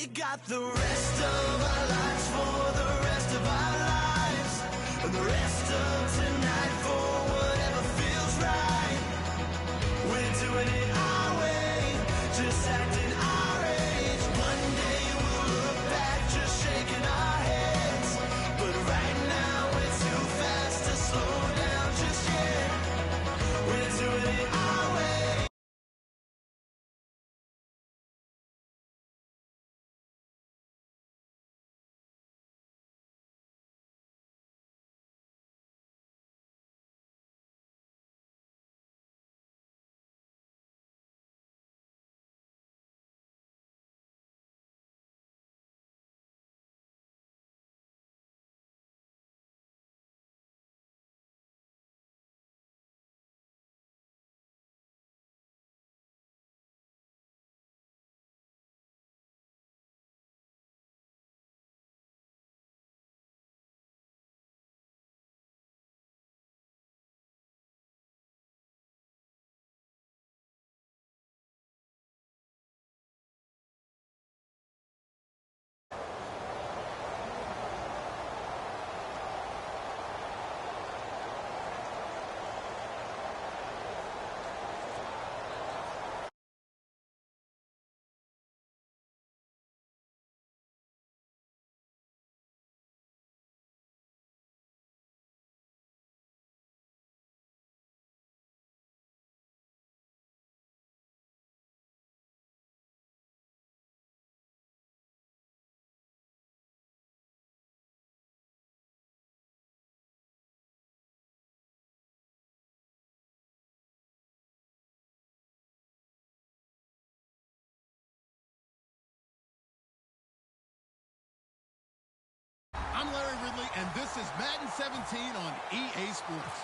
We got the rest of our lives for the rest of our lives, and the rest of tonight for whatever feels right. We're doing it our way, just acting our age. One day we'll look back just shaking our heads, but right now we're too fast to slow down just yet. We're doing it our way. I'm Larry Ridley, and this is Madden 17 on EA Sports.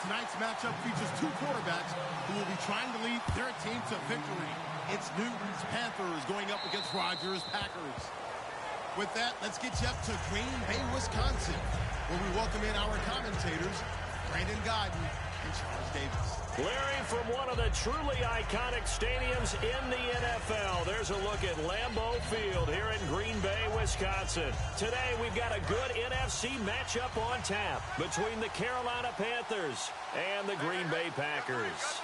Tonight's matchup features two quarterbacks who will be trying to lead their team to victory. It's Newton's Panthers going up against Rodgers' Packers. With that, let's get you up to Green Bay, Wisconsin, where we welcome in our commentators, Brandon Godden and Charles Davis. Larry, from one of the truly iconic stadiums in the NFL, there's a look at Lambeau Field here in Green Bay, Wisconsin. Today, we've got a good NFC matchup on tap between the Carolina Panthers and the Green Bay Packers.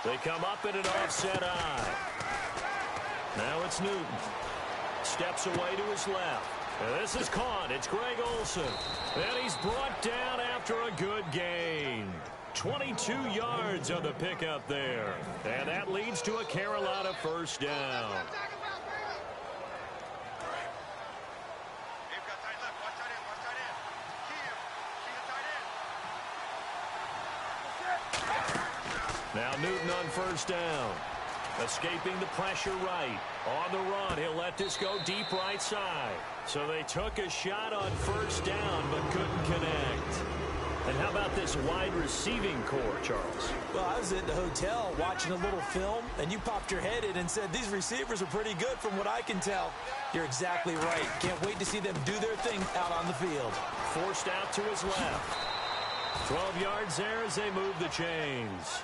They come up in an offset eye. Now it's Newton. Steps away to his left. And this is caught. It's Greg Olsen. And he's brought down after a good gain. 22 yards on the pickup there. And that leads to a Carolina first down. Now Newton on first down. Escaping the pressure right. On the run, he'll let this go deep right side. So they took a shot on first down, but couldn't connect. And how about this wide receiving core, Charles? Well, I was at the hotel watching a little film, and you popped your head in and said, these receivers are pretty good from what I can tell. You're exactly right. Can't wait to see them do their thing out on the field. Forced out to his left. 12 yards there as they move the chains.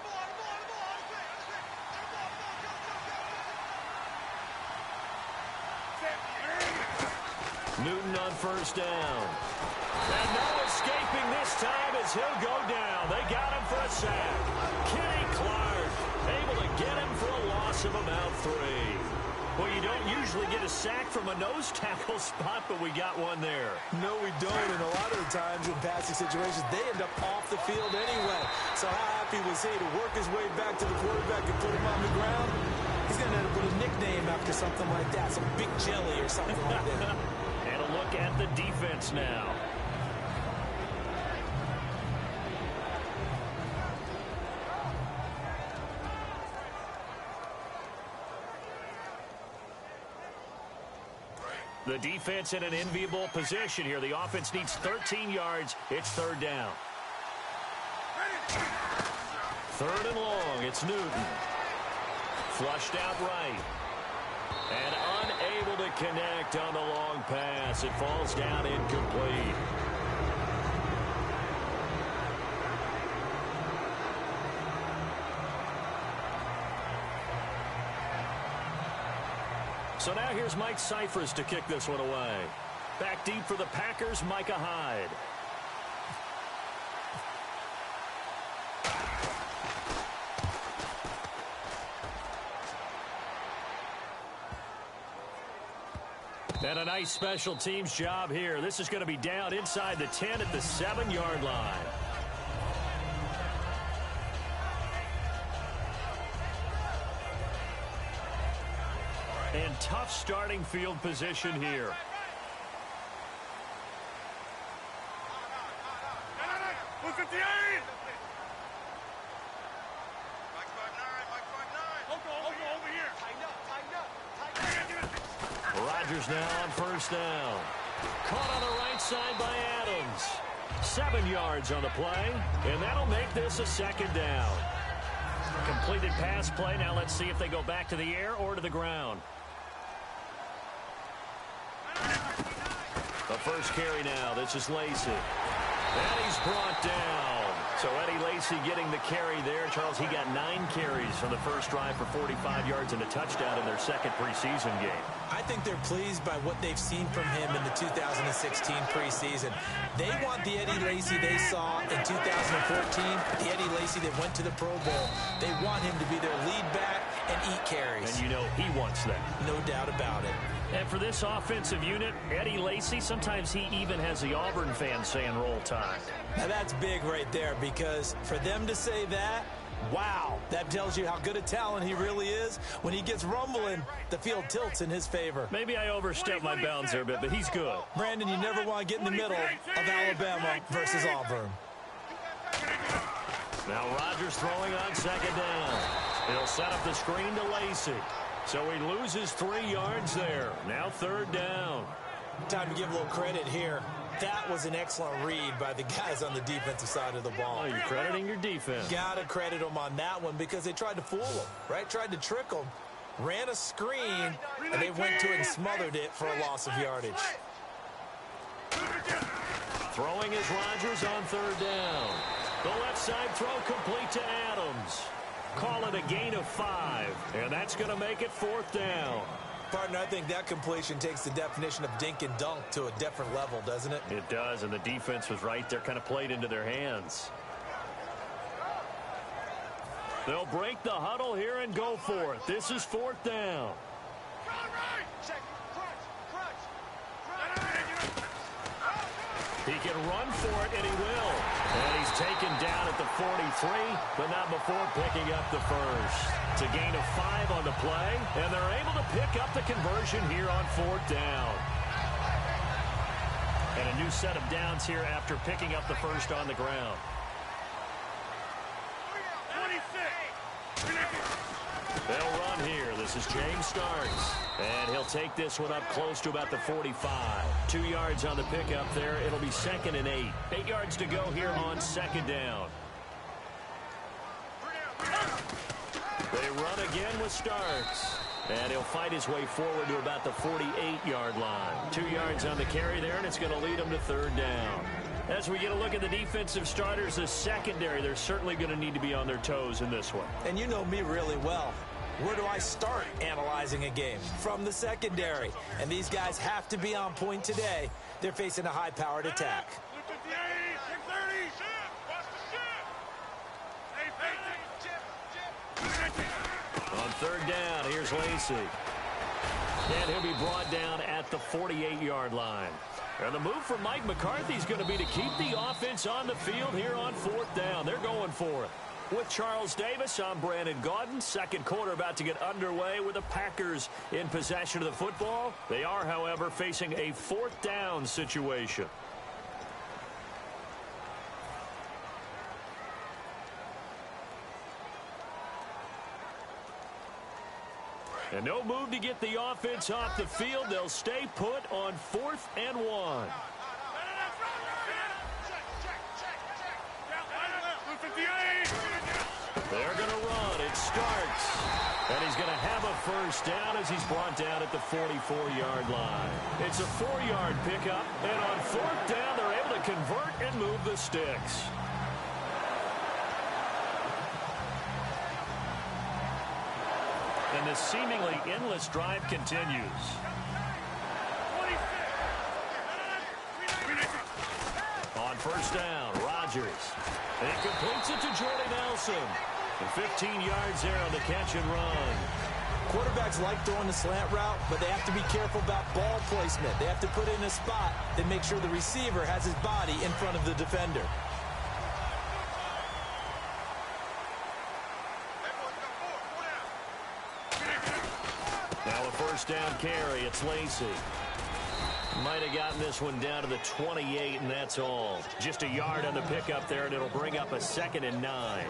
Newton on first down. And no escaping this time as he'll go down. They got him for a sack. Kenny Clark able to get him for a loss of about 3. Well, you don't usually get a sack from a nose tackle spot, but we got one there. No, we don't. And a lot of the times in passing situations, they end up off the field anyway. So how happy was he to work his way back to the quarterback and put him on the ground? He's going to end up with a nickname after something like that, some Big Jelly or something like that. And a look at the defense now. The defense in an enviable position here. The offense needs 13 yards. It's third down. Third and long. It's Newton. Flushed out right. And unable to connect on the long pass. It falls down incomplete. So now here's Mike Cyphers to kick this one away. Back deep for the Packers, Micah Hyde. And a nice special teams job here. This is going to be down inside the 10 at the 7-yard line. And tough starting field position here. Rodgers now on first down. Caught on the right side by Adams. 7 yards on the play, and that'll make this a second down. Completed pass play. Now let's see if they go back to the air or to the ground. The first carry now. This is Lacy. And he's brought down. So Eddie Lacy getting the carry there. Charles, he got 9 carries on the first drive for 45 yards and a touchdown in their second preseason game. I think they're pleased by what they've seen from him in the 2016 preseason. They want the Eddie Lacy they saw in 2014, the Eddie Lacy that went to the Pro Bowl. They want him to be their lead back and eat carries. And you know he wants that. No doubt about it. And for this offensive unit, Eddie Lacy, sometimes he even has the Auburn fans saying roll tide. Now that's big right there, because for them to say that, wow, that tells you how good a talent he really is. When he gets rumbling, the field tilts in his favor. Maybe I overstepped my bounds there a bit, but he's good. Brandon, you never want to get in the middle of Alabama versus Auburn. Now Rodgers throwing on second down. He'll set up the screen to Lacy. So he loses 3 yards there. Now third down. Time to give a little credit here. That was an excellent read by the guys on the defensive side of the ball. Oh, you're crediting your defense. Got to credit them on that one, because they tried to fool him, right? Tried to trick him. Ran a screen, and they went to it and smothered it for a loss of yardage. Throwing is Rodgers on third down. The left side throw complete to Adams. Call it a gain of 5, and that's going to make it fourth down. Partner, I think that completion takes the definition of dink and dunk to a different level, doesn't it? It does, and the defense was right there, kind of played into their hands. They'll break the huddle here and go for it. This is fourth down. He can run for it, and he will. And he's taken down at the 43, but not before picking up the first. It's a gain of 5 on the play, and they're able to pick up the conversion here on fourth down. And a new set of downs here after picking up the first on the ground. They'll run here. This is James Starks. And he'll take this one up close to about the 45. 2 yards on the pickup there. It'll be 2nd and 8. 8 yards to go here on second down. They run again with Starks. And he'll fight his way forward to about the 48-yard line. 2 yards on the carry there, and it's going to lead him to third down. As we get a look at the defensive starters, the secondary, they're certainly going to need to be on their toes in this one. And you know me really well. Where do I start analyzing a game? From the secondary. And these guys have to be on point today. They're facing a high-powered attack. On third down, here's Lacy. And he'll be brought down at the 48-yard line. And the move from Mike McCarthy is going to be to keep the offense on the field here on fourth down. They're going for it. With Charles Davis, I'm Brandon Gaudin. Second quarter about to get underway with the Packers in possession of the football. They are, however, facing a fourth down situation. And no move to get the offense off the field. They'll stay put on 4th and 1. They're going to run. It starts. And he's going to have a first down as he's brought down at the 44-yard line. It's a 4-yard pickup. And on fourth down, they're able to convert and move the sticks. And this seemingly endless drive continues. On first down, Rodgers. And he completes it to Jordy Nelson. And 15 yards there on the catch and run. Quarterbacks like throwing the slant route, but they have to be careful about ball placement. They have to put it in a spot that makes sure the receiver has his body in front of the defender. Now a first down carry. It's Lacy. Might have gotten this one down to the 28, and that's all. Just a yard on the pickup there, and it'll bring up a 2nd and 9.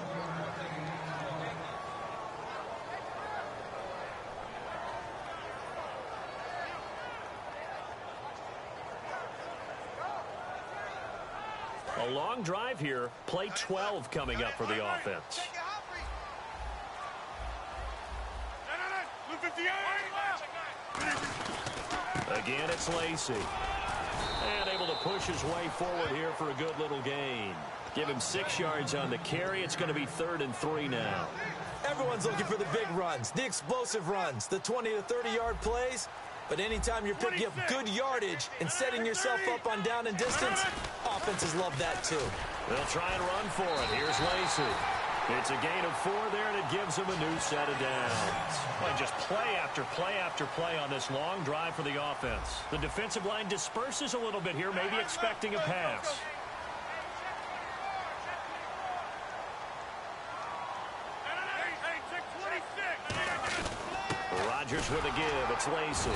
A long drive here. Play 12 coming up for the offense. Again, it's Lacy. And able to push his way forward here for a good little gain. Give him 6 yards on the carry. It's going to be 3rd and 3 now. Everyone's looking for the big runs, the explosive runs, the 20 to 30-yard plays. But anytime you're picking up good yardage and setting yourself up on down and distance, offenses love that too. They'll try and run for it. Here's Lacy. It's a gain of 4 there, and it gives him a new set of downs. Well, just play after play after play on this long drive for the offense. The defensive line disperses a little bit here, maybe expecting a pass. Rodgers with a give. It's Lacy.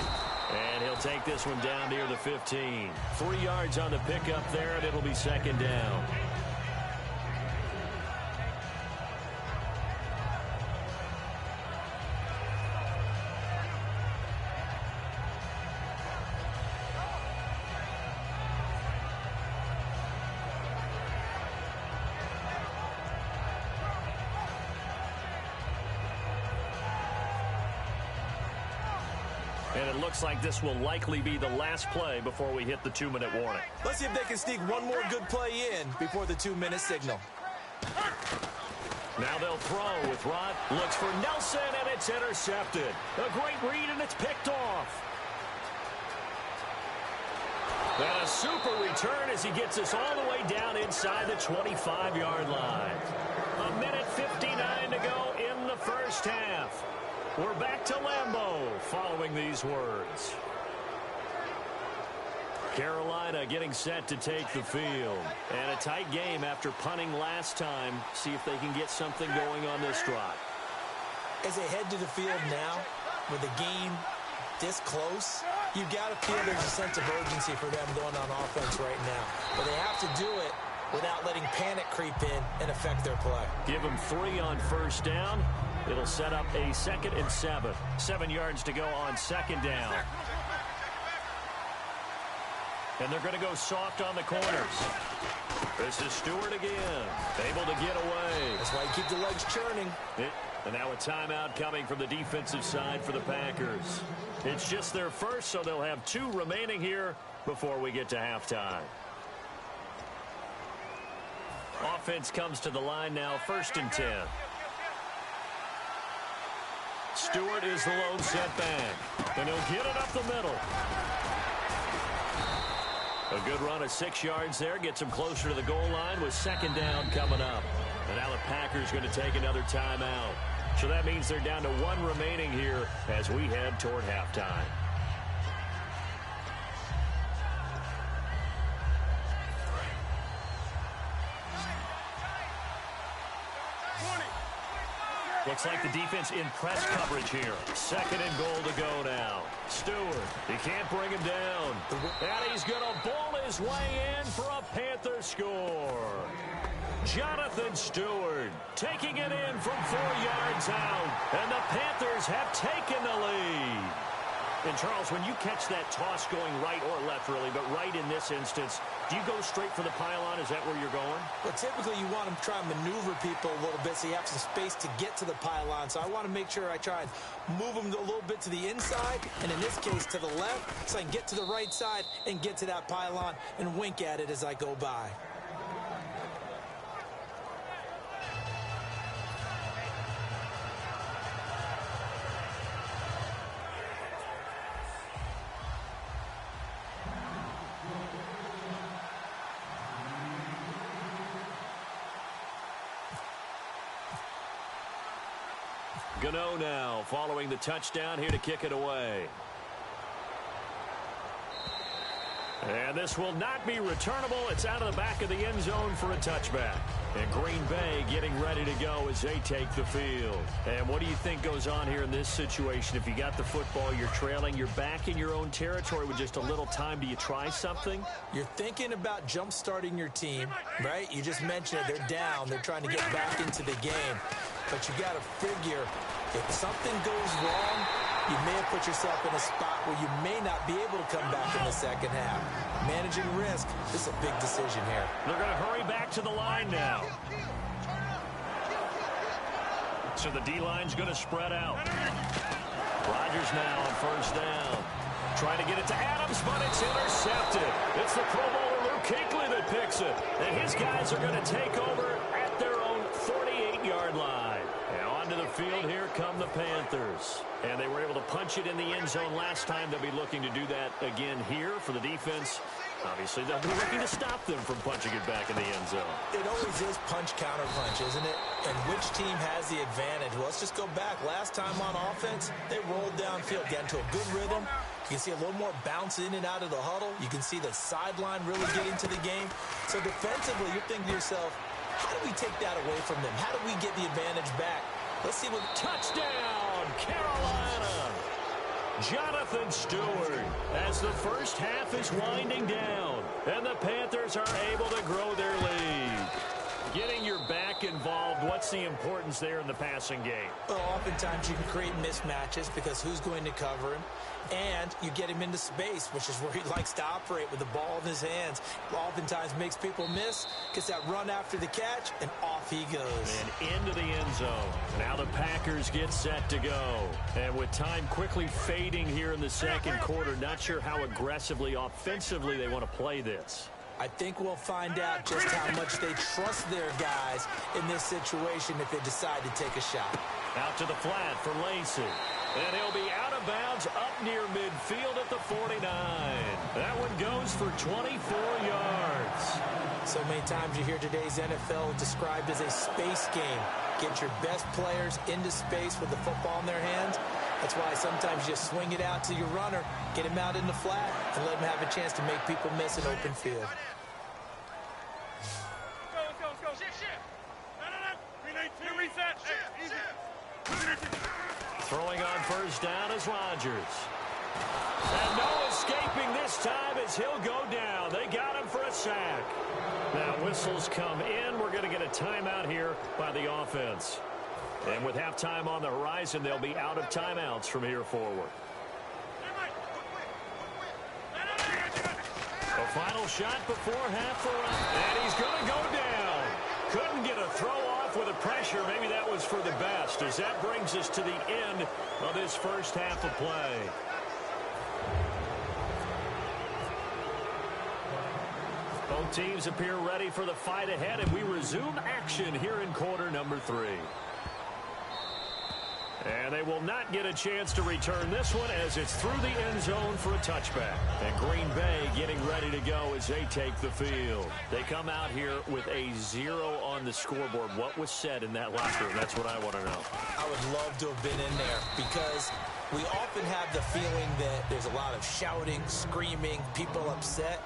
And he'll take this one down near the 15. 3 yards on the pickup there, and it'll be 2nd down. And it looks like this will likely be the last play before we hit the 2-minute warning. Let's see if they can sneak one more good play in before the 2-minute signal. Now they'll throw with Rod. Looks for Nelson, and it's intercepted. A great read, and it's picked off. And a super return as he gets us all the way down inside the 25-yard line. 1:59 to go in the first half. We're back to Lambeau following these words. Carolina getting set to take the field. And a tight game after punting last time. See if they can get something going on this drive. As they head to the field now, with the game this close, you've got to feel there's a sense of urgency for them going on offense right now. But they have to do it without letting panic creep in and affect their play. Give them 3 on first down. It'll set up a 2nd and 7. 7 yards to go on 2nd down. And they're going to go soft on the corners. This is Stewart again. Able to get away. That's why you keep the legs churning. And now a timeout coming from the defensive side for the Packers. It's just their first, so they'll have 2 remaining here before we get to halftime. Offense comes to the line now, 1st and 10. Stewart is the lone setback. And he'll get it up the middle. A good run of 6 yards there. Gets him closer to the goal line with 2nd down coming up. And now the Packers going to take another timeout. So that means they're down to 1 remaining here as we head toward halftime. Looks like the defense in press coverage here. 2nd and goal to go now. Stewart, he can't bring him down. And he's going to ball his way in for a Panther score. Jonathan Stewart taking it in from 4 yards out. And the Panthers have taken the lead. And, Charles, when you catch that toss going right or left, really, but right in this instance, do you go straight for the pylon? Is that where you're going? Well, typically you want to try and maneuver people a little bit so you have some space to get to the pylon. So I want to make sure I try and move them a little bit to the inside, and in this case to the left, so I can get to the right side and get to that pylon and wink at it as I go by. Gano now following the touchdown here to kick it away. And this will not be returnable. It's out of the back of the end zone for a touchback. And Green Bay getting ready to go as they take the field. And what do you think goes on here in this situation? If you got the football, you're trailing, you're back in your own territory with just a little time. Do you try something? You're thinking about jump-starting your team, right? You just mentioned it. They're down. They're trying to get back into the game. But you got to figure if something goes wrong, you may have put yourself in a spot where you may not be able to come back in the second half. Managing risk, this is a big decision here. They're going to hurry back to the line now. So the D-line's going to spread out. Rodgers now on first down. Trying to get it to Adams, but it's intercepted. It's the Pro Bowler Luke Kuechly that picks it. And his guys are going to take over at their own 48-yard line. And onto the field, here come the Panthers. And they were able to punch it in the end zone last time. They'll be looking to do that again here for the defense. Obviously, they'll be looking to stop them from punching it back in the end zone. It always is punch-counter-punch, isn't it? And which team has the advantage? Well, let's just go back. Last time on offense, they rolled downfield, got into a good rhythm. You can see a little more bounce in and out of the huddle. You can see the sideline really getting to the game. So defensively, you're thinking to yourself, how do we take that away from them? How do we get the advantage back? Let's see what... Touchdown, Carolina! Jonathan Stewart as the first half is winding down. And the Panthers are able to grow their lead. Getting your back involved, what's the importance there in the passing game? Well, oftentimes you can create mismatches because who's going to cover him? And you get him into space, which is where he likes to operate with the ball in his hands. Oftentimes makes people miss, gets that run after the catch, and off he goes. And into the end zone. Now the Packers get set to go. And with time quickly fading here in the second quarter, not sure how aggressively, offensively they want to play this. I think we'll find out just how much they trust their guys in this situation if they decide to take a shot. Out to the flat for Lacey. And he'll be out of bounds up near midfield at the 49. That one goes for 24 yards. So many times you hear today's NFL described as a space game. Get your best players into space with the football in their hands. That's why sometimes you just swing it out to your runner, get him out in the flat, and let him have a chance to make people miss an open field. Let's go. Shift. No. Reset. Easy. Throwing on first down is Rodgers. And no escaping this time as he'll go down. They got him for a sack. Now whistles come in. We're going to get a timeout here by the offense. And with halftime on the horizon, they'll be out of timeouts from here forward. A final shot before half for and he's going to go down. Couldn't get a throw off with the pressure. Maybe that was for the best, as that brings us to the end of this first half of play. Both teams appear ready for the fight ahead, and we resume action here in quarter number 3. And they will not get a chance to return this one as it's through the end zone for a touchback. And Green Bay getting ready to go as they take the field. They come out here with a 0 on the scoreboard. What was said in that locker room? That's what I want to know. I would love to have been in there because we often have the feeling that there's a lot of shouting, screaming, people upset.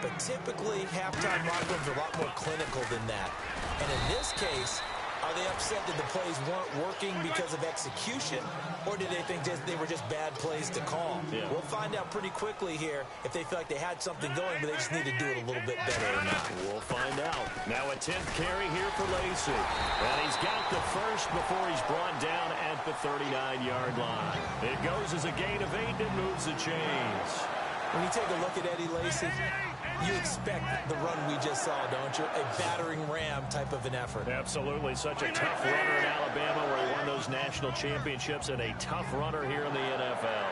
But typically, halftime locker rooms are a lot more clinical than that. And in this case, are they upset that the plays weren't working because of execution, or did they think they were just bad plays to call? Yeah. We'll find out pretty quickly here if they feel like they had something going, but they just need to do it a little bit better or not. We'll find out. Now a 10th carry here for Lacey. And he's got the first before he's brought down at the 39-yard line. It goes as a gain of 8 and moves the chains. When you take a look at Eddie Lacy, you expect the run we just saw, don't you? A battering ram type of an effort. Absolutely. Such a tough runner in Alabama where he won those national championships, and a tough runner here in the NFL.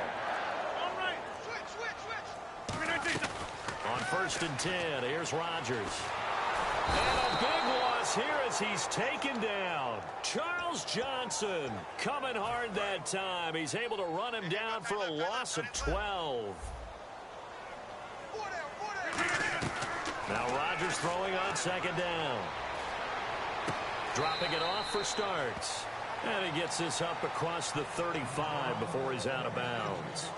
On 1st and 10, here's Rodgers. And a big loss here as he's taken down. Charles Johnson coming hard that time. He's able to run him down for a loss of 12. Now Rodgers throwing on 2nd down. Dropping it off for starts. And he gets this up across the 35 before he's out of bounds.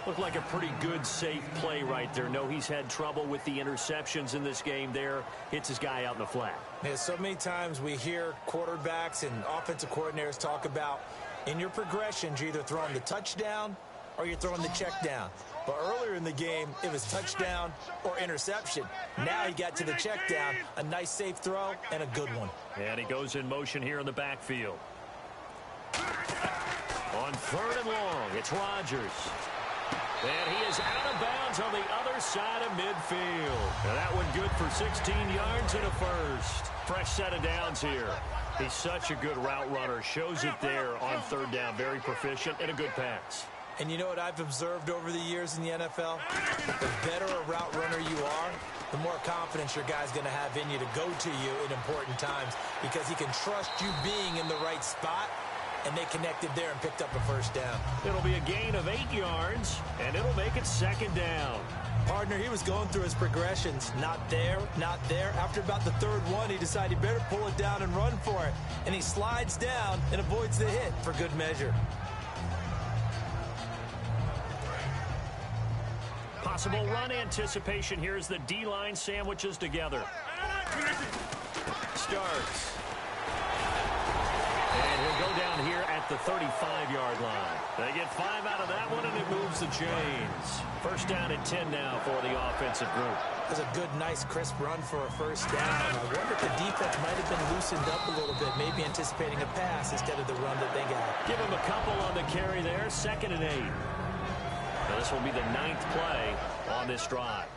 Looked like a pretty good, safe play right there. No, he's had trouble with the interceptions in this game there. Hits his guy out in the flat. Yeah, so many times we hear quarterbacks and offensive coordinators talk about in your progressions, you're either throwing the touchdown or you're throwing the check down. But earlier in the game, it was touchdown or interception. Now he got to the check down, a nice safe throw, and a good one. And he goes in motion here in the backfield. On 3rd and long, it's Rodgers. And he is out of bounds on the other side of midfield. And that one good for 16 yards and a first. Fresh set of downs here. He's such a good route runner. Shows it there on 3rd down. Very proficient and a good pass. And you know what I've observed over the years in the NFL? The better a route runner you are, the more confidence your guy's going to have in you to go to you in important times because he can trust you being in the right spot. And they connected there and picked up a first down. It'll be a gain of 8 yards, and it'll make it 2nd down. Partner, he was going through his progressions. Not there, not there. After about the 3rd one, he decided he better pull it down and run for it. And he slides down and avoids the hit for good measure. Possible run anticipation here as the D-line sandwiches together. Starts. And he'll go down here at the 35-yard line. They get 5 out of that one, and it moves the chains. First down and 10 now for the offensive group. That's a good, nice, crisp run for a first down. I wonder if the defense might have been loosened up a little bit, maybe anticipating a pass instead of the run that they got. Give him a couple on the carry there, 2nd and 8. Now this will be the 9th play on this drive.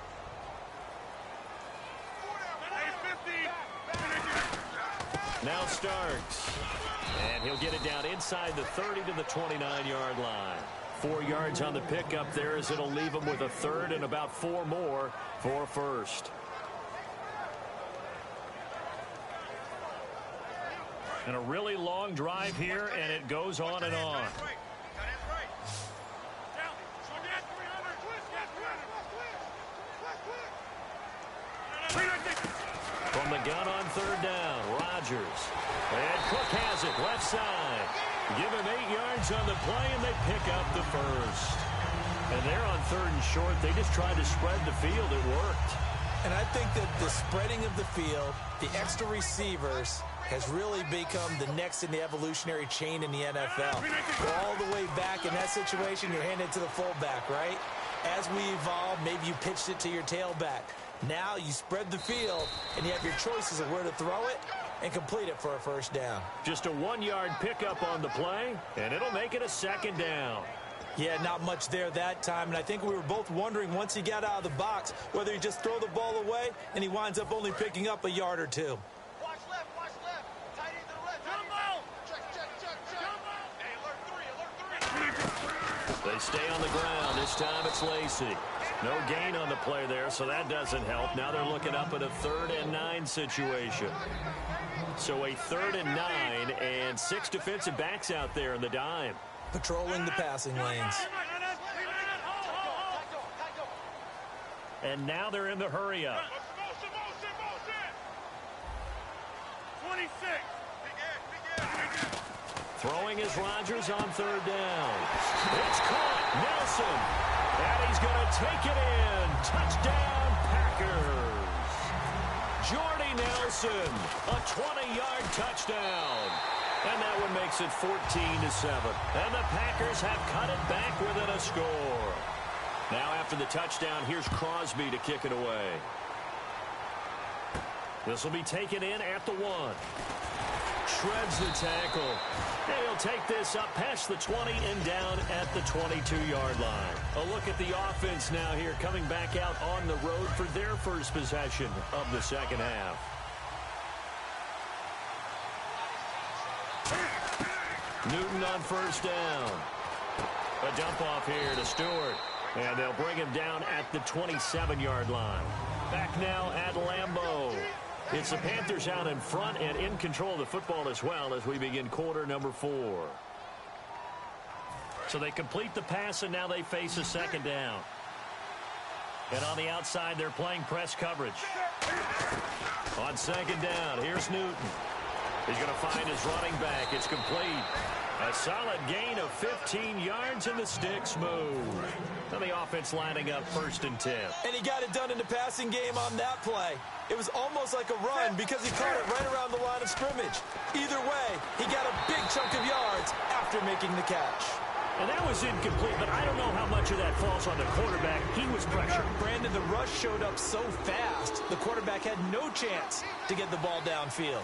Now Starks. And he'll get it down inside the 30 to the 29-yard line. 4 yards on the pickup there as it'll leave him with a 3rd and about 4 more for a first. And a really long drive here, and it goes on and on. From the gun on 3rd down, Rodgers. And Cook has it, left side. Give him 8 yards on the play, and they pick up the first. And they're on 3rd and short. They just tried to spread the field. It worked. And I think that the spreading of the field, the extra receivers, has really become the next in the evolutionary chain in the NFL. Go all the way back in that situation, you're handed to the fullback, right? As we evolve, maybe you pitched it to your tailback. Now you spread the field, and you have your choices of where to throw it and complete it for a first down. Just a 1-yard pickup on the play, and it'll make it a 2nd down. Yeah, not much there that time, and I think we were both wondering once he got out of the box whether he just throw the ball away, and he winds up only picking up a yard or 2. Watch left, tight end to the left. Jumbo! Check. Jumbo! Hey, alert 3. They stay on the ground. This time it's Lacy. No gain on the play there, so that doesn't help. Now they're looking up at a 3rd and 9 situation. So a 3rd and 9 and 6 defensive backs out there in the dime. Patrolling the passing lanes. And now they're in the hurry-up. 26. Throwing is Rodgers on 3rd down. It's caught. Nelson. And he's going to take it in. Touchdown, Packers. Jordy Nelson, a 20-yard touchdown. And that one makes it 14-7. And the Packers have cut it back within a score. Now after the touchdown, here's Crosby to kick it away. This will be taken in at the 1. Shreds the tackle. And he'll take this up past the 20 and down at the 22-yard line. A look at the offense now here, coming back out on the road for their first possession of the second half. Newton on 1st down. A dump off here to Stewart. And they'll bring him down at the 27-yard line. Back now at Lambeau. It's the Panthers out in front and in control of the football as well as we begin quarter number 4. So they complete the pass, and now they face a 2nd down. And on the outside, they're playing press coverage. On 2nd down, here's Newton. He's going to find his running back. It's complete. A solid gain of 15 yards, and the sticks move. And the offense lining up 1st and 10. And he got it done in the passing game on that play. It was almost like a run because he caught it right around the line of scrimmage. Either way, he got a big chunk of yards after making the catch. And that was incomplete, but I don't know how much of that falls on the quarterback. He was pressured. Brandon, the rush showed up so fast, the quarterback had no chance to get the ball downfield.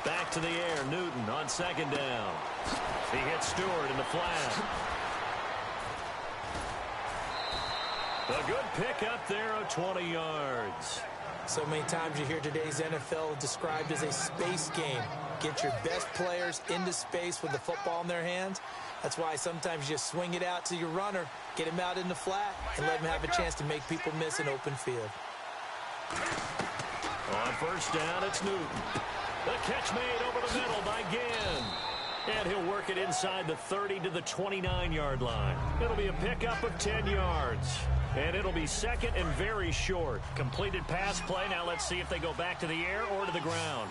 Back to the air, Newton on 2nd down. He hits Stewart in the flat. A good pickup there of 20 yards. So many times you hear today's NFL described as a space game. Get your best players into space with the football in their hands. That's why sometimes you swing it out to your runner, get him out in the flat, and let him have a chance to make people miss an open field. On 1st down, it's Newton. The catch made over the middle by Ginn. And he'll work it inside the 30 to the 29-yard line. It'll be a pickup of 10 yards. And it'll be 2nd and very short. Completed pass play. Now let's see if they go back to the air or to the ground.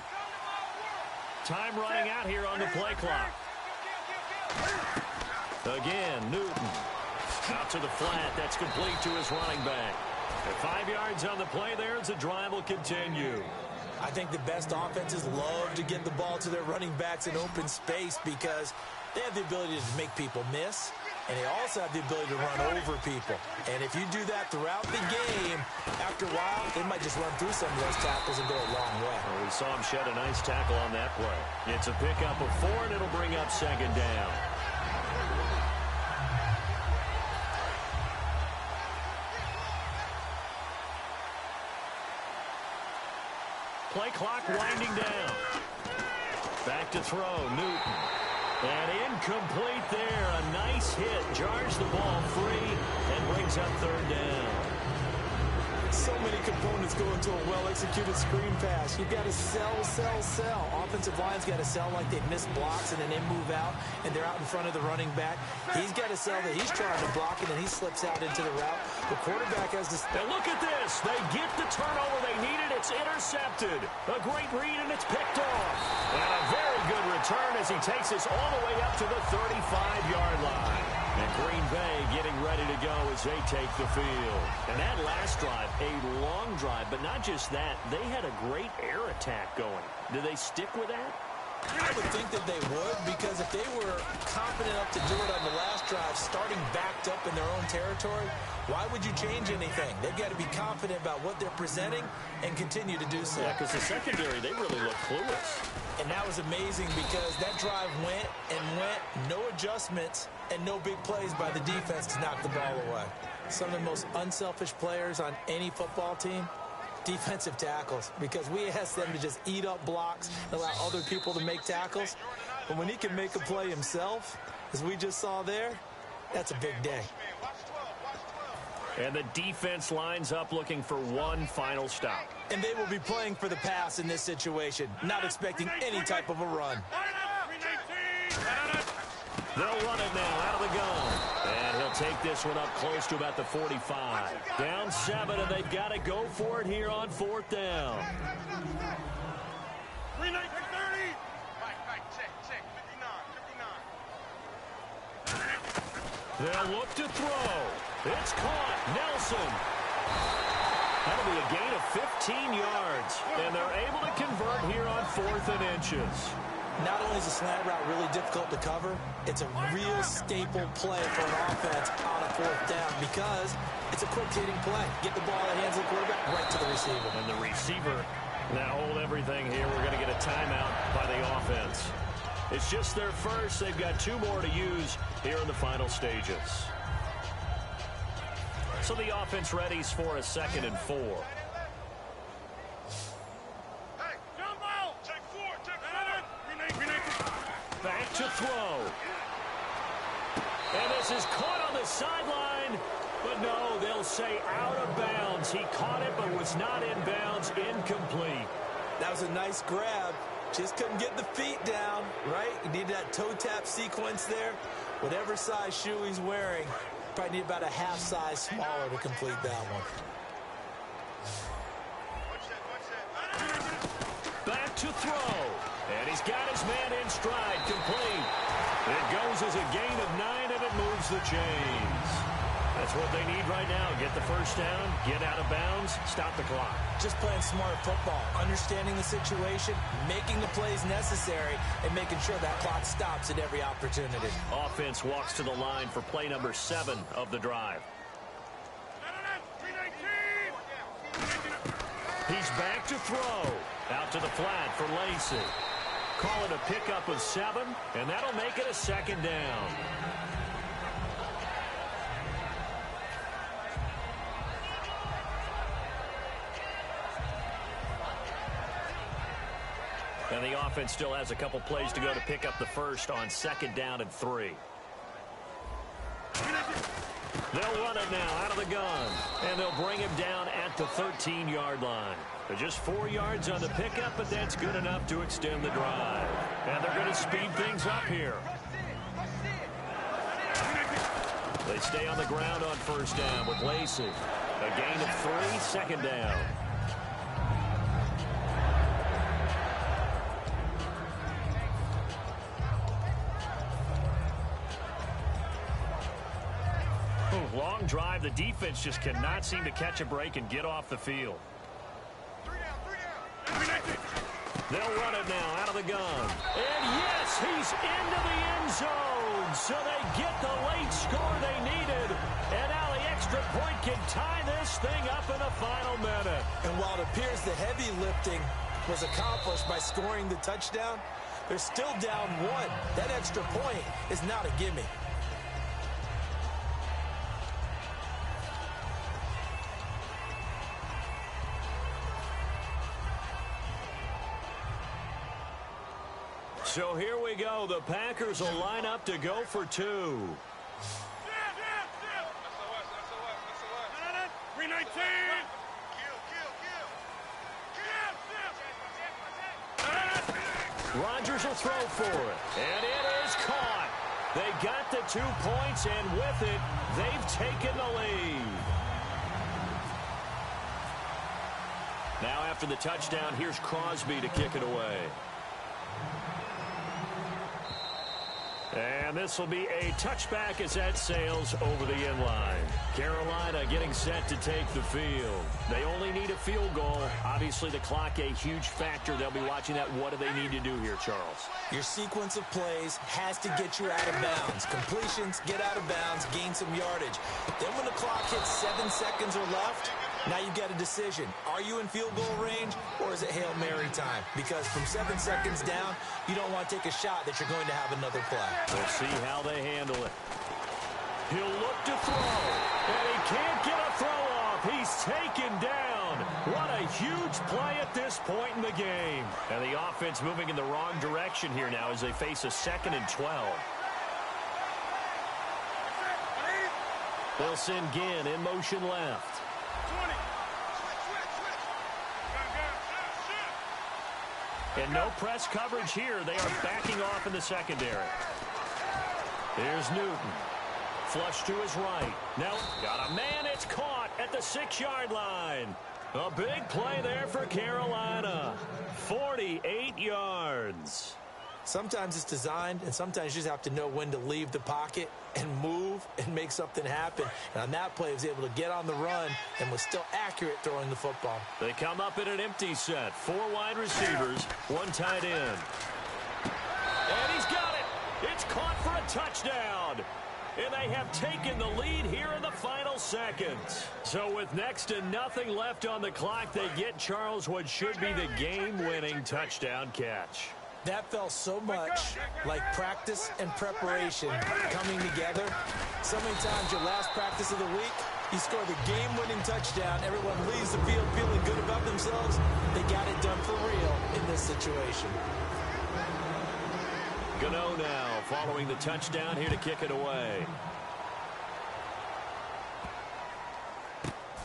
Time running out here on the play clock. Again, Newton. Out to the flat. That's complete to his running back. At 5 yards on the play there as the drive will continue. I think the best offenses love to get the ball to their running backs in open space because they have the ability to make people miss, and they also have the ability to run over people. And if you do that throughout the game, after a while, they might just run through some of those tackles and go a long way. Well, we saw him shed a nice tackle on that play. It's a pickup of 4, and it'll bring up 2nd down. Play clock winding down. Back to throw, Newton. And incomplete there. A nice hit. Jars the ball free and brings up 3rd down. So many components go into a well-executed screen pass. You've got to sell. Offensive line's got to sell like they've missed blocks and then they move out and they're out in front of the running back. He's got to sell that he's trying to block and then he slips out into the route. The quarterback has to... And look at this. They get the turnover they needed. It's intercepted. A great read and it's picked off. And a very good return as he takes us all the way up to the 35-yard line. And Green Bay getting ready to go as they take the field. And that last drive, a long drive, but not just that. They had a great air attack going. Do they stick with that? I would think that they would, because if they were confident enough to do it on the last drive, starting backed up in their own territory, why would you change anything? They've got to be confident about what they're presenting and continue to do so. Yeah, because the secondary, they really look clueless. And that was amazing because that drive went, no adjustments, and no big plays by the defense to knock the ball away. Some of the most unselfish players on any football team, defensive tackles, because we ask them to just eat up blocks and allow other people to make tackles. But when he can make a play himself, as we just saw there, that's a big day. And the defense lines up looking for one final stop. And they will be playing for the pass in this situation, not expecting any type of a run. They'll run it now out of the gun. And he'll take this one up close to about the 45. Down 7, and they've got to go for it here on 4th down. They'll look to throw. It's caught. Nelson. That'll be a gain of 15 yards. And they're able to convert here on 4th and inches. Not only is the slant route really difficult to cover, it's a real staple play for an offense on a 4th down because it's a quick-hitting play. Get the ball in the hands of the quarterback right to the receiver. And the receiver now hold everything here. We're going to get a timeout by the offense. It's just their first. They've got 2 more to use here in the final stages. So the offense readies for a 2nd and 4. Back to throw. And this is caught on the sideline. But no, they'll say out of bounds. He caught it but was not in bounds. Incomplete. That was a nice grab. Just couldn't get the feet down, right? You need that toe tap sequence there. Whatever size shoe he's wearing, probably need about a half size smaller to complete that one. Back to throw. he's got his man in stride, complete. It goes as a gain of 9, and it moves the chains. That's what they need right now. Get the first down, get out of bounds, stop the clock. Just playing smart football, understanding the situation, making the plays necessary, and making sure that clock stops at every opportunity. Offense walks to the line for play number 7 of the drive. He's back to throw. Out to the flat for Lacey. Call it a pickup of 7, and that'll make it a second down. And the offense still has a couple plays to go to pick up the first on 2nd down and 3. They'll run it now out of the gun, and they'll bring him down at the 13-yard line. They're just 4 yards on the pickup, but that's good enough to extend the drive. And they're going to speed things up here. They stay on the ground on 1st down with Lacey. A gain of 3, 2nd down. Long drive. The defense just cannot seem to catch a break and get off the field. They'll run it now out of the gun. And yes, he's into the end zone. So they get the late score they needed. And now the extra point can tie this thing up in the final minute. And while it appears the heavy lifting was accomplished by scoring the touchdown, they're still down 1. That extra point is not a gimme. So here we go. The Packers will line up to go for 2. 319. Rodgers will throw for it. And it is caught. They got the 2 points, and with it, they've taken the lead. Now after the touchdown, here's Crosby to kick it away. And this will be a touchback as that sails over the end line. Carolina getting set to take the field. They only need a field goal. Obviously, the clock a huge factor. They'll be watching that. What do they need to do here, Charles? Your sequence of plays has to get you out of bounds. Completions, get out of bounds, gain some yardage. Then when the clock hits 7 seconds or left, now you get a decision. Are you in field goal range, or is it Hail Mary time? Because from 7 seconds down, you don't want to take a shot that you're going to have another play. We'll see how they handle it. He'll look to throw, and he can't get a throw off. He's taken down. What a huge play at this point in the game. And the offense moving in the wrong direction here now as they face a 2nd and 12. They'll send Ginn in motion left. And no press coverage here. They are backing off in the secondary. Here's Newton. Flush to his right. Now, got a man. It's caught at the 6-yard line. A big play there for Carolina. 48 yards. Sometimes it's designed, and sometimes you just have to know when to leave the pocket and move and make something happen. And on that play, he was able to get on the run and was still accurate throwing the football. They come up in an empty set. 4 wide receivers, 1 tight end. And he's got it. It's caught for a touchdown. And they have taken the lead here in the final seconds. So with next to nothing left on the clock, they get Charles what should be the game-winning touchdown catch. That felt so much like practice and preparation coming together. So many times your last practice of the week, you score the game-winning touchdown. Everyone leaves the field feeling good about themselves. They got it done for real in this situation. Gano now following the touchdown here to kick it away.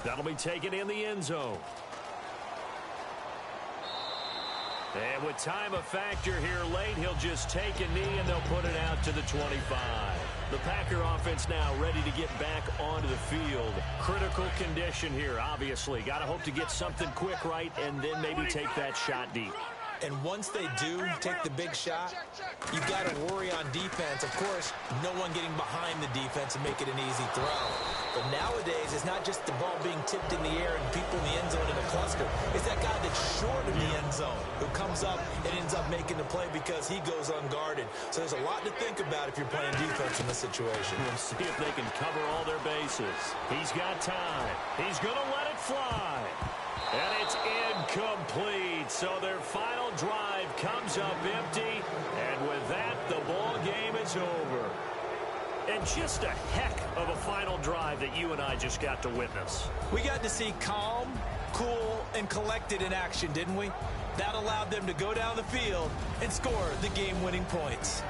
That'll be taken in the end zone. And with time a factor here late, he'll just take a knee and they'll put it out to the 25. The Packer offense now ready to get back onto the field. Critical condition here, obviously. Got to hope to get something quick right and then maybe take that shot deep. And once they do take the big shot, you got to worry on defense. Of course, no one getting behind the defense and make it an easy throw. But nowadays, it's not just the ball being tipped in the air and people in the end zone in a cluster. It's that guy that's short of the end zone who comes up and ends up making the play because he goes unguarded. So there's a lot to think about if you're playing defense in this situation. We'll see if they can cover all their bases. He's got time. He's going to let it fly. And it's incomplete. So their final drive comes up empty. And with that, the ball game is over. And just a heck of a final drive that you and I just got to witness. We got to see calm, cool, and collected in action, didn't we? That allowed them to go down the field and score the game-winning points.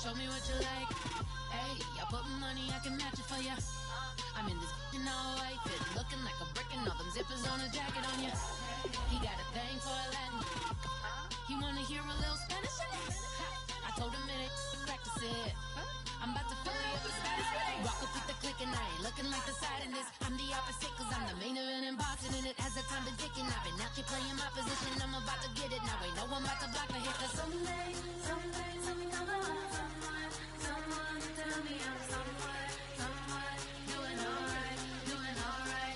Show me what you like. Hey, I put money, I can match it for ya. I'm in this in all white fit, looking like a brick and all them zippers on a jacket on ya. He got a thing for a Latin. He wanna hear a little Spanish in it. I told him it ain't practice it. I'm about to fill you up with status. Rock up with the click and I ain't looking like the side in this. I'm the opposite cause I'm the main event in boxing and it has the time been ticking. I've been out here playing my position. I'm about to get it now. Ain't no one about to block the hit. Cause someday something come along. Someone tell me I'm someone doing alright, doing alright.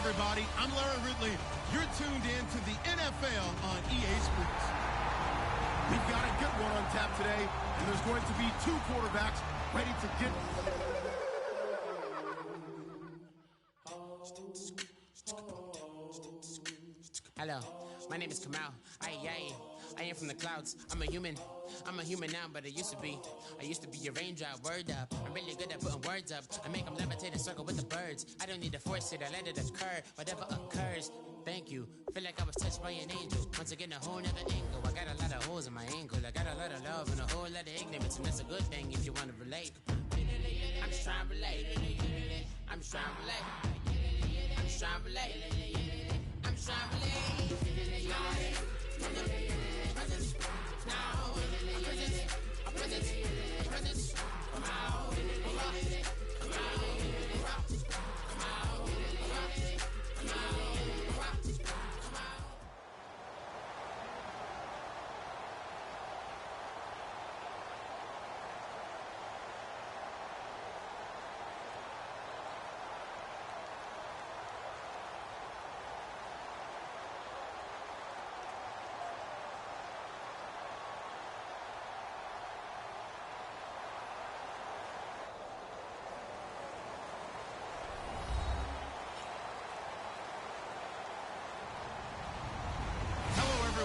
Everybody, I'm Larry Ridley. You're tuned in to the NFL on EA Sports. We've got a good one on tap today, and there's going to be two quarterbacks ready to get... Hello, my name is Kamal. I am from the clouds. I'm a human now, but I used to be a raindrop. Word up, I'm really good at putting words up. I make them levitate and circle with the birds. I don't need to force it, I let it occur. Whatever occurs, thank you. Feel like I was touched by an angel. Once again, a whole nother angle. I got a lot of holes in my ankle. I got a lot of love and a whole lot of ignorance, and that's a good thing if you want to relate. I'm just trying to relate. I'm just trying to relate. I'm just trying to relate. I'm just trying to relate. Presence, now, presence, come out, come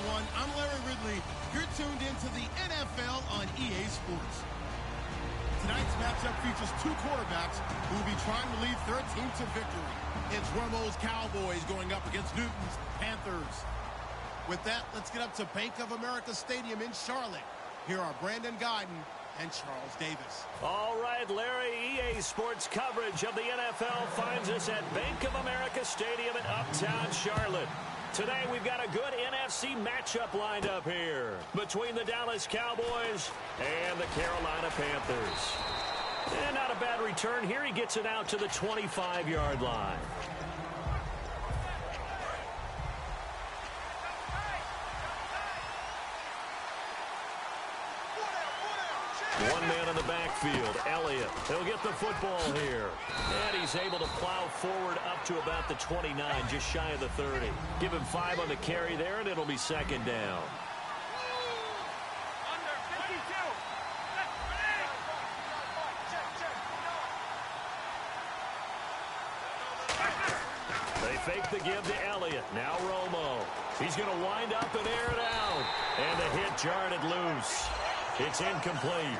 I'm Larry Ridley. You're tuned into the NFL on EA Sports. Tonight's matchup features two quarterbacks who will be trying to lead their team to victory. It's Romo's Cowboys going up against Newton's Panthers. With that, let's get up to Bank of America Stadium in Charlotte. Here are Brandon Guyton and Charles Davis. All right, Larry, EA Sports coverage of the NFL finds us at Bank of America Stadium in Uptown Charlotte. Today we've got a good NFC matchup lined up here between the Dallas Cowboys and the Carolina Panthers. And not a bad return here. He gets it out to the 25-yard line. One man in the backfield, Elliott. He'll get the football here. And he's able to plow forward up to about the 29, just shy of the 30. Give him 5 on the carry there, and it'll be second down. They fake the give to Elliott. Now Romo. He's going to wind up and air it out. And the hit jarred it loose. It's incomplete.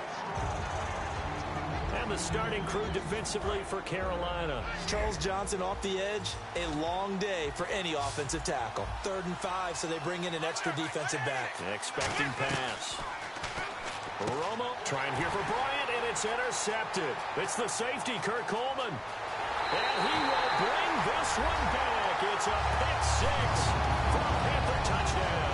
And the starting crew defensively for Carolina. Charles Johnson off the edge. A long day for any offensive tackle. 3rd and 5, so they bring in an extra defensive back. Expecting pass. Romo trying here for Bryant, and it's intercepted. It's the safety, Kurt Coleman. And he will bring this one back. It's a pick 6 for a Panther touchdown.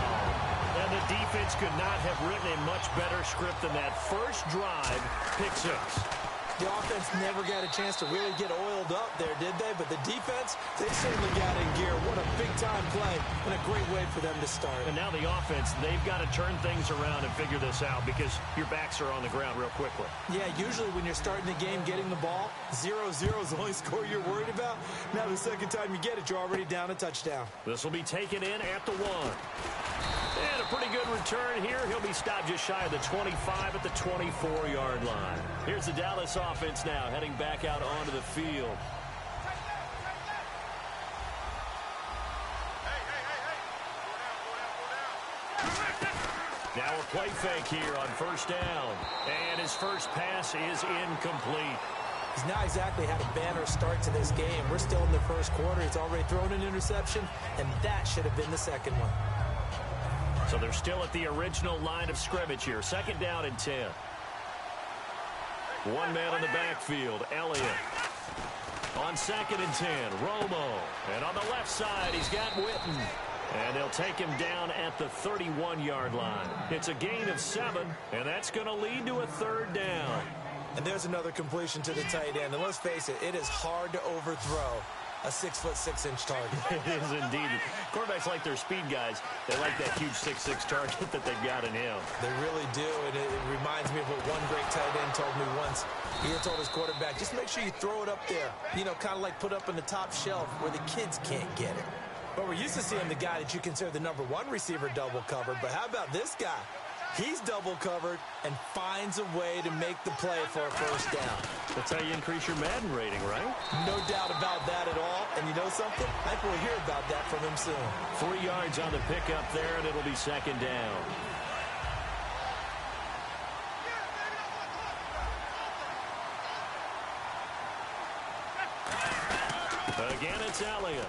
And the defense could not have written a much better script than that first drive, pick 6. The offense never got a chance to really get oiled up there, did they? But the defense, they certainly got in gear. What a big-time play and a great way for them to start. And now the offense, they've got to turn things around and figure this out because your backs are on the ground real quickly. Yeah, usually when you're starting the game getting the ball, 0-0 is the only score you're worried about. Now the second time you get it, you're already down a touchdown. This will be taken in at the 1. And a pretty good return here. He'll be stopped just shy of the 25 at the 24-yard line. Here's the Dallas offense now heading back out onto the field. Now a play fake here on first down. And his first pass is incomplete. He's not exactly had a banner start to this game. We're still in the first quarter. He's already thrown an interception, and that should have been the second one. So they're still at the original line of scrimmage here. 2nd down and 10. One man in the backfield, Elliott. On 2nd and 10, Romo. And on the left side, he's got Witten. And they'll take him down at the 31-yard line. It's a gain of 7, and that's going to lead to a 3rd down. And there's another completion to the tight end. And let's face it, it is hard to overthrow a 6'6" target. It is indeed. Quarterbacks like their speed guys. They like that huge 6'6" target that they've got in him. They really do, and it reminds me of what one great tight end told me once. He had told his quarterback, just make sure you throw it up there. You know, kind of like put up in the top shelf where the kids can't get it. But we're used to seeing the guy that you consider the #1 receiver double covered. But how about this guy? He's double covered and finds a way to make the play for a first down. That's how you increase your Madden rating, right? No doubt about that at all. And you know something? I think we'll hear about that from him soon. 3 yards on the pickup there, and it'll be 2nd down. Again, it's Elliott.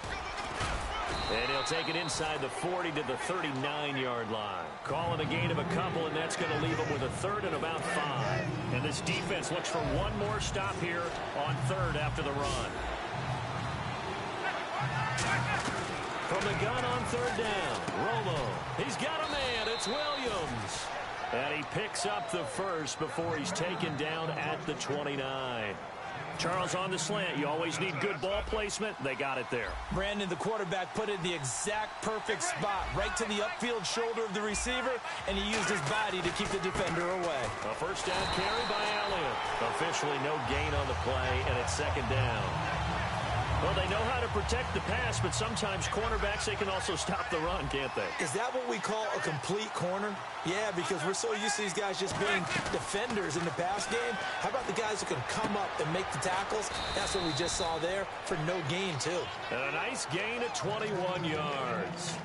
And he'll take it inside the 40 to the 39-yard line. Calling a gain of a couple, and that's going to leave him with a 3rd and about 5. And this defense looks for one more stop here on 3rd after the run. From the gun on 3rd down, Romo. He's got a man. It's Williams. And he picks up the first before he's taken down at the 29. Charles, on the slant, you always need good ball placement. They got it there. Brandon, the quarterback, put it in the exact perfect spot, right to the upfield shoulder of the receiver, and he used his body to keep the defender away. A first down carry by Elliott. Officially no gain on the play, and it's 2nd down. Well, they know how to protect the pass, but sometimes cornerbacks, they can also stop the run, can't they? Is that what we call a complete corner? Yeah, because we're so used to these guys just being defenders in the pass game. How about the guys who can come up and make the tackles? That's what we just saw there for no gain, too. And a nice gain of 21 yards.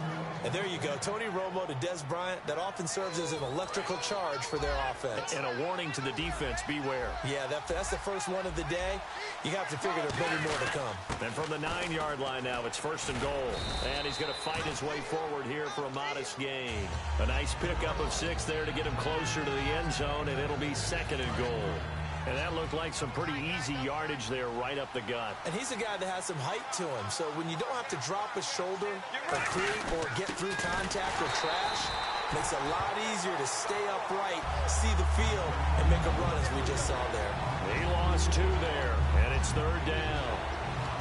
And there you go. Tony Romo to Des Bryant. That often serves as an electrical charge for their offense. And a warning to the defense, beware. Yeah, that's the first one of the day. You have to figure there's many more to come. And from the 9-yard line now, it's 1st and goal. And he's going to fight his way forward here for a modest gain. A nice pickup of 6 there to get him closer to the end zone, and it'll be 2nd and goal. And that looked like some pretty easy yardage there right up the gut. And he's a guy that has some height to him. So when you don't have to drop a shoulder or creep or get through contact or trash, it makes it a lot easier to stay upright, see the field, and make a run as we just saw there. He lost 2 there, and it's 3rd down.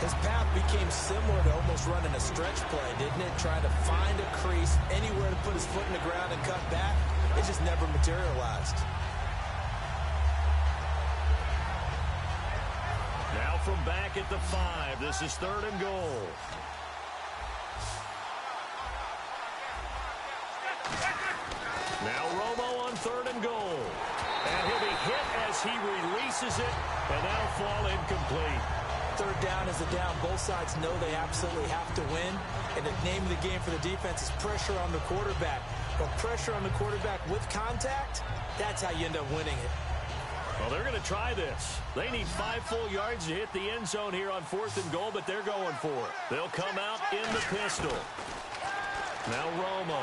His path became similar to almost running a stretch play, didn't it? Trying to find a crease, anywhere to put his foot in the ground and cut back. It just never materialized. Now from back at the 5, this is 3rd and goal. Now Romo on 3rd and goal. And he'll be hit as he releases it, and that'll fall incomplete. 3rd down is a down. Both sides know they absolutely have to win. And the name of the game for the defense is pressure on the quarterback. But pressure on the quarterback with contact, that's how you end up winning it. Well, they're going to try this. They need 5 full yards to hit the end zone here on 4th and goal, but they're going for it. They'll come out in the pistol. Now Romo.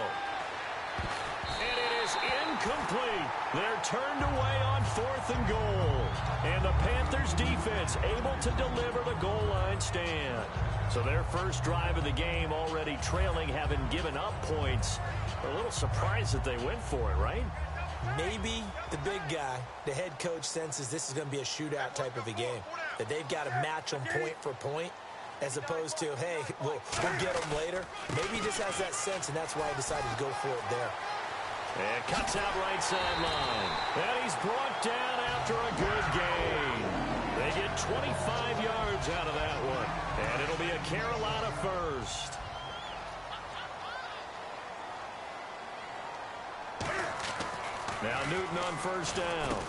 And it is incomplete. They're turned away on 4th and goal. And the Panthers defense able to deliver the goal line stand. So their first drive of the game already trailing, having given up points. They're a little surprised that they went for it, right? Maybe the big guy, the head coach, senses this is going to be a shootout type of a game. That they've got to match them point for point, as opposed to, hey, we'll get them later. Maybe he just has that sense, and that's why he decided to go for it there. And cuts out right sideline. And he's brought down after a good gain. They get 25 yards out of that one. And it'll be a Carolina first. Now Newton on 1st down.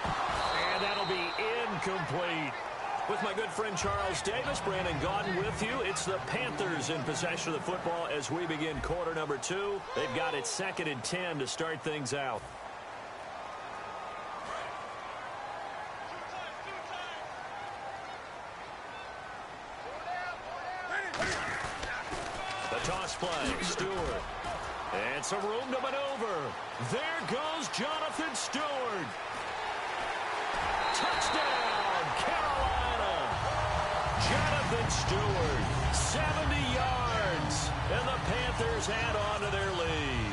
And that'll be incomplete. With my good friend Charles Davis, Brandon Gaudin with you. It's the Panthers in possession of the football as we begin quarter number 2. They've got it 2nd and 10 to start things out. The toss play, Stewart. And some room to maneuver. There goes Jonathan Stewart. Touchdown, Carolina. Jonathan Stewart, 70 yards. And the Panthers add on to their lead.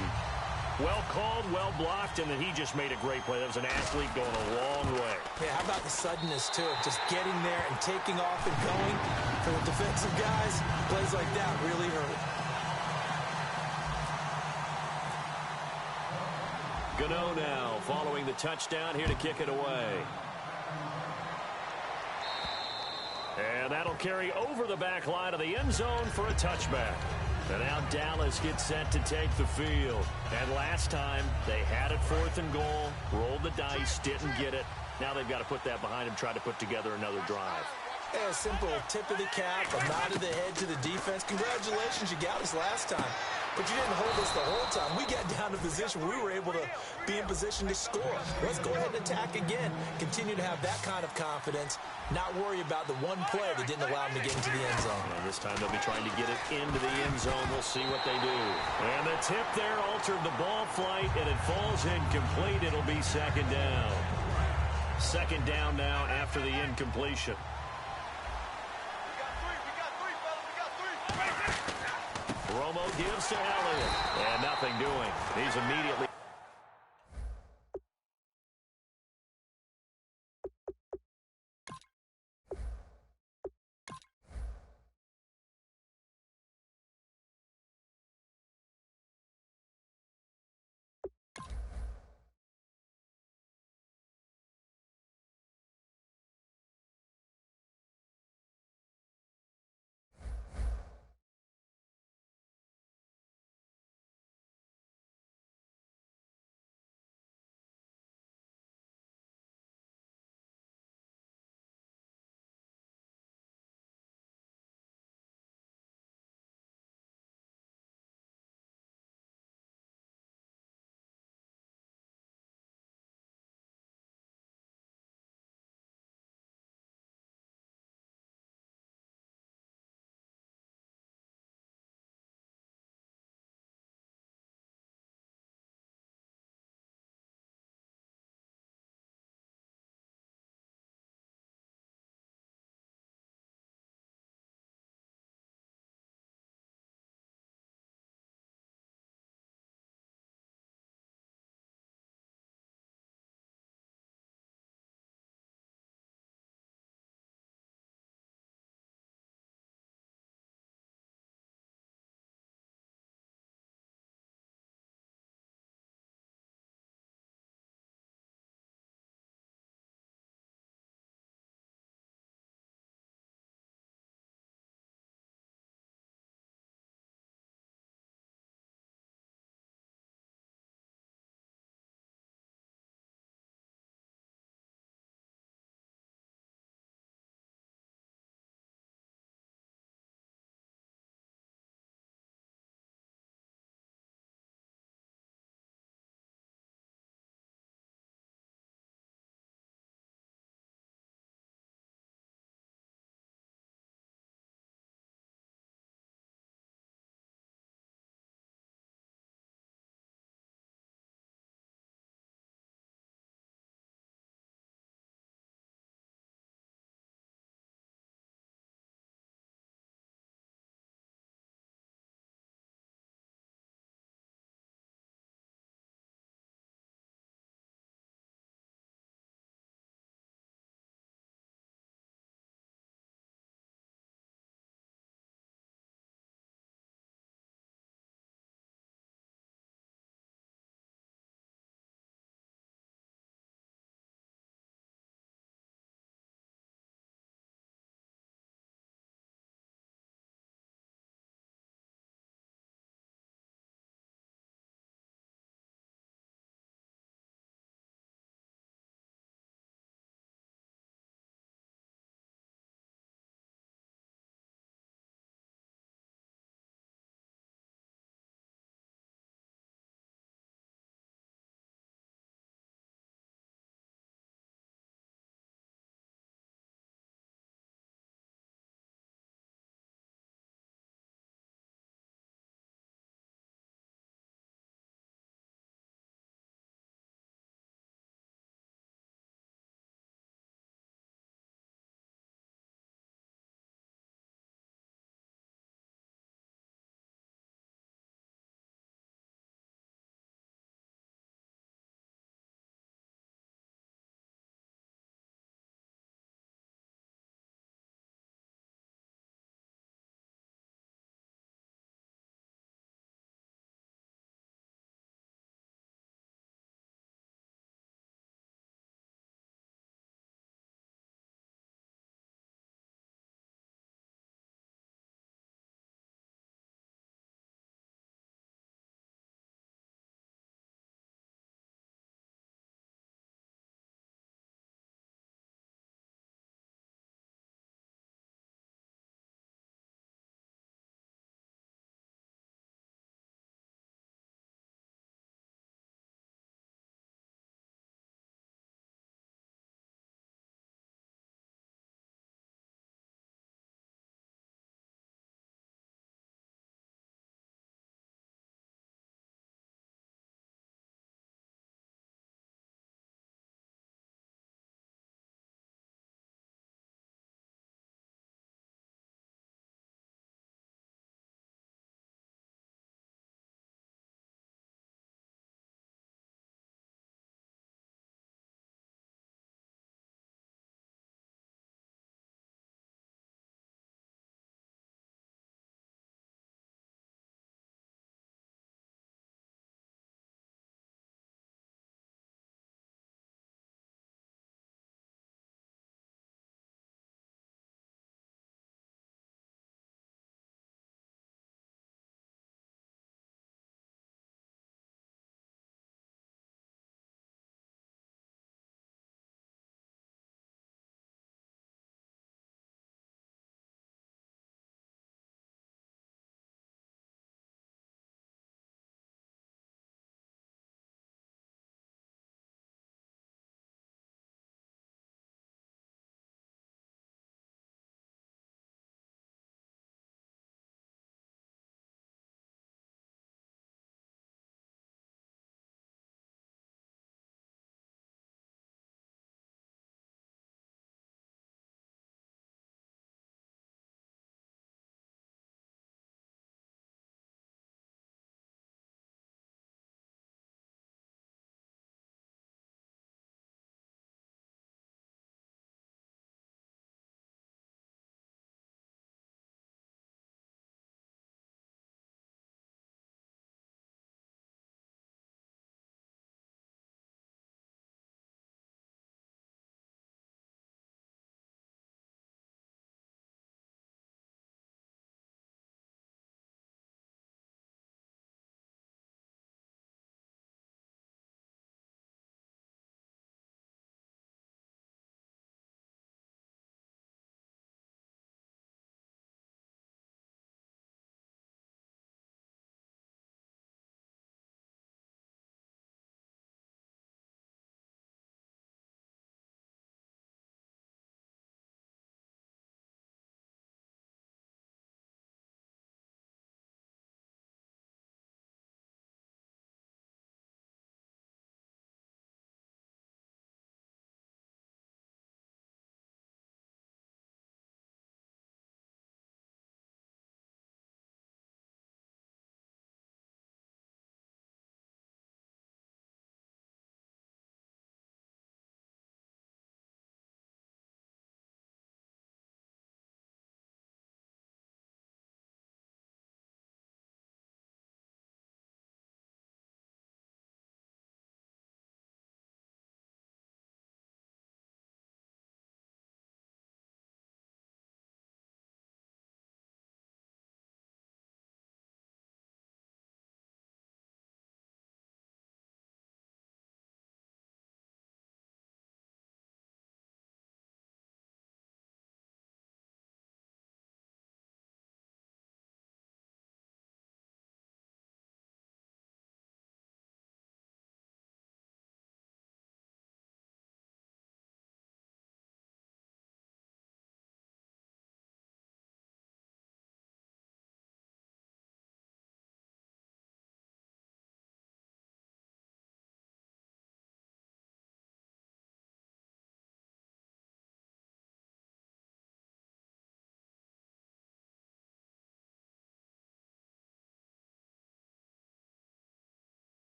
Well called, well blocked, and then he just made a great play. That was an athlete going a long way. Yeah, how about the suddenness, too, of just getting there and taking off and going? For the defensive guys, plays like that really hurt. Gano now following the touchdown here to kick it away. And that'll carry over the back line of the end zone for a touchback. And now Dallas gets set to take the field. And last time they had it 4th and goal, rolled the dice, didn't get it. Now they've got to put that behind them, try to put together another drive. Yeah, a simple tip of the cap, a nod of the head to the defense. Congratulations, you got us last time. But you didn't hold us the whole time. We got down to position where we were able to be in position to score. Let's go ahead and attack again. Continue to have that kind of confidence. Not worry about the one play that didn't allow them to get into the end zone. And this time they'll be trying to get it into the end zone. We'll see what they do. And the tip there altered the ball flight, and it falls incomplete. It'll be 2nd down. 2nd down now after the incompletion. Romo gives to Elliott. And nothing doing. He's immediately